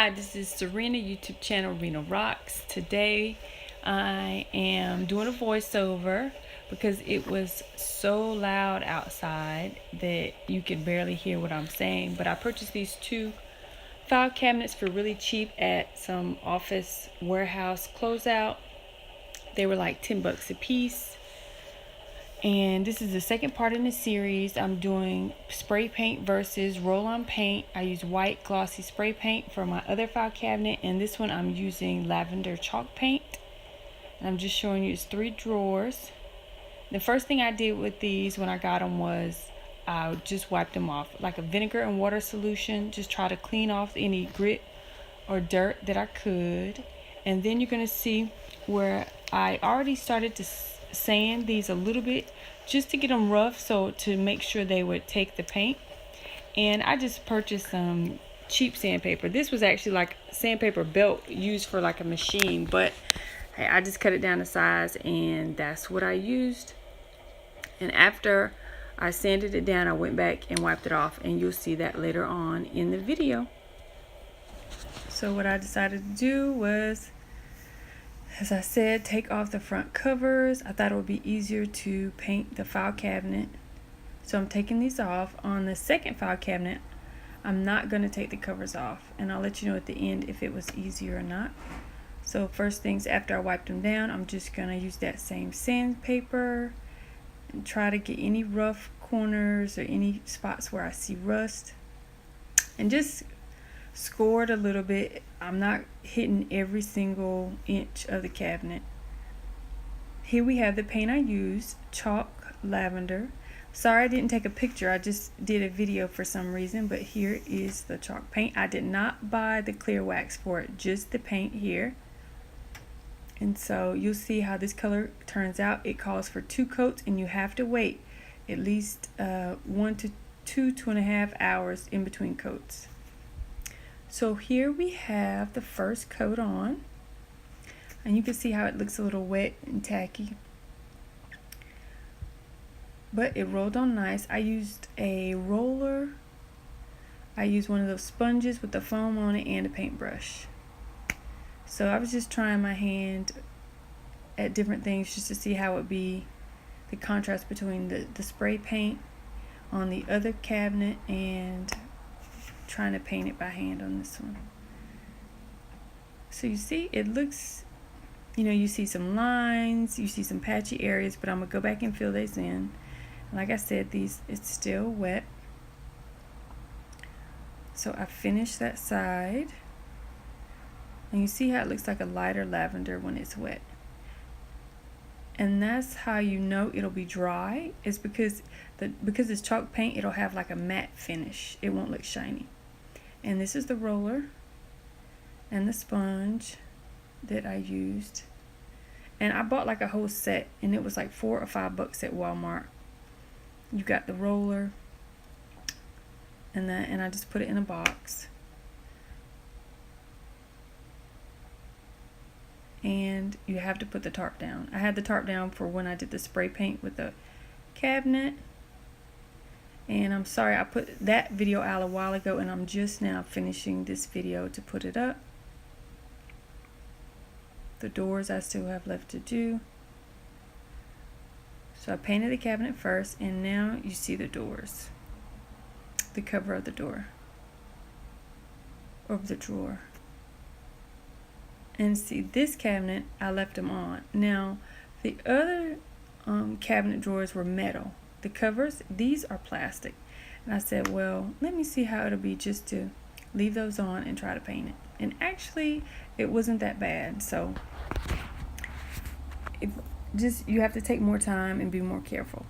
Hi, this is Serena, YouTube channel Rena Rocs. Today I am doing a voiceover because it was so loud outside that you could barely hear what I'm saying. But I purchased these two file cabinets for really cheap at some office warehouse closeout. They were like 10 bucks a piece. And this is the second part in the series. I'm doing spray paint versus roll-on paint. I use white glossy spray paint for my other file cabinet, and this one I'm using lavender chalk paint. And I'm just showing you it's 3 drawers. The first thing I did with these when I got them was I just wiped them off like a vinegar and water solution. Just try to clean off any grit or dirt that I could. And then you're going to see where I already started to sand these a little bit just to get them rough, so to make sure they would take the paint. And I just purchased some cheap sandpaper. This was actually like sandpaper belt used for like a machine, but hey, I just cut it down to size and that's what I used. And after I sanded it down, I went back and wiped it off, and you'll see that later on in the video. So what I decided to do was, as I said, take off the front covers. I thought it would be easier to paint the file cabinet. So I'm taking these off. On the second file cabinet, I'm not going to take the covers off. And I'll let you know at the end if it was easier or not. So first things, after I wiped them down, I'm just going to use that same sandpaper and try to get any rough corners or any spots where I see rust. And just score it a little bit. I'm not hitting every single inch of the cabinet. Here we have the paint I used, chalk lavender. Sorry I didn't take a picture, I just did a video for some reason, but here is the chalk paint. I did not buy the clear wax for it, just the paint here. And so you'll see how this color turns out. It calls for 2 coats, and you have to wait at least 1 to 2.5 hours in between coats. So here we have the first coat on, and you can see how it looks a little wet and tacky, but it rolled on nice. I used a roller. I used one of those sponges with the foam on it and a paintbrush. So I was just trying my hand at different things just to see how it would be, the contrast between the spray paint on the other cabinet and trying to paint it by hand on this one. So you see it looks, you see some lines, you see some patchy areas, but I'm gonna go back and fill these in. Like I said, it's still wet. So I finished that side, and you see how it looks like a lighter lavender when it's wet. And that's how you know it'll be dry, is because it's chalk paint, it'll have like a matte finish. It won't look shiny. And this is the roller and the sponge that I used. And I bought like a whole set, and it was like $4 or $5 at Walmart. You got the roller and I just put it in a box. And you have to put the tarp down. I had the tarp down for when I did the spray paint with the cabinet. And I'm sorry, I put that video out a while ago, and I'm just now finishing this video to put it up. The doors I still have left to do. So I painted the cabinet first, and now you see the doors. The cover of the door. Of the drawer. And see, this cabinet, I left them on. Now, the other cabinet drawers were metal. The covers, these are plastic. And I said, well, let me see how it'll be just to leave those on and try to paint it. And actually, it wasn't that bad. So, you have to take more time and be more careful.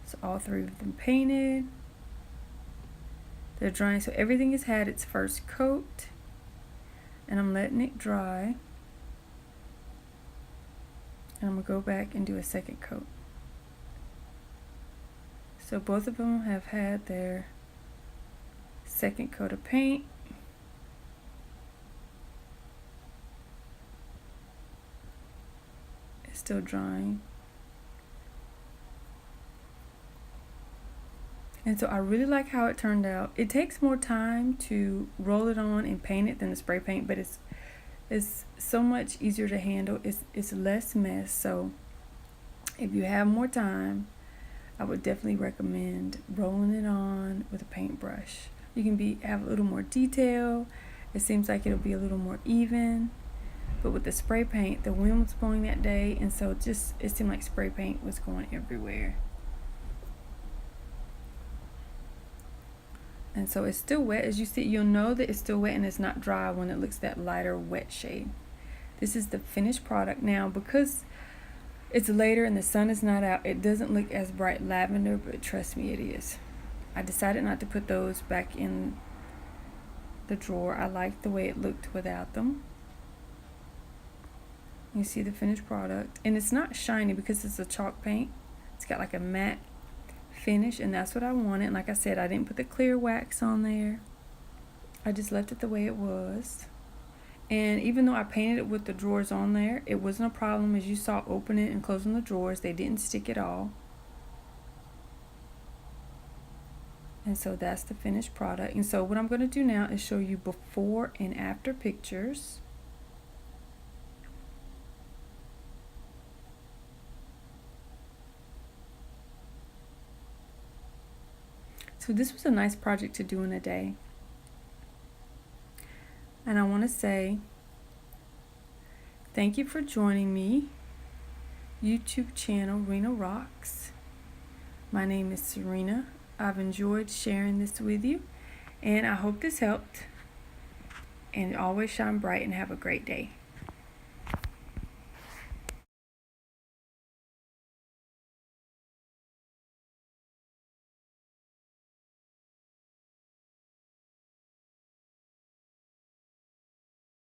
So all 3 of them painted. They're drying. So everything has had its first coat. And I'm letting it dry. And I'm going to go back and do a second coat. So both of them have had their second coat of paint. It's still drying. And so I really like how it turned out. It takes more time to roll it on and paint it than the spray paint, but it's so much easier to handle. It's less mess. So if you have more time, I would definitely recommend rolling it on with a paintbrush. You can have a little more detail. It seems like it'll be a little more even. But with the spray paint, the wind was blowing that day, and so it seemed like spray paint was going everywhere. And so it's still wet. As you see, you'll know that it's still wet and it's not dry when it looks that lighter wet shade. This is the finished product. Now, because it's later and the sun is not out, it doesn't look as bright lavender, but trust me, it is. I decided not to put those back in the drawer. I liked the way it looked without them. You see the finished product, and it's not shiny because it's a chalk paint. It's got like a matte finish, and that's what I wanted. And like I said, I didn't put the clear wax on there. I just left it the way it was. And even though I painted it with the drawers on there, it wasn't a problem. As you saw, opening and closing the drawers, they didn't stick at all. And so that's the finished product. And so what I'm going to do now is show you before and after pictures. So this was a nice project to do in a day. And I want to say thank you for joining me. YouTube channel Rena Rocs. My name is Serena. I've enjoyed sharing this with you, and I hope this helped. And always shine bright and have a great day.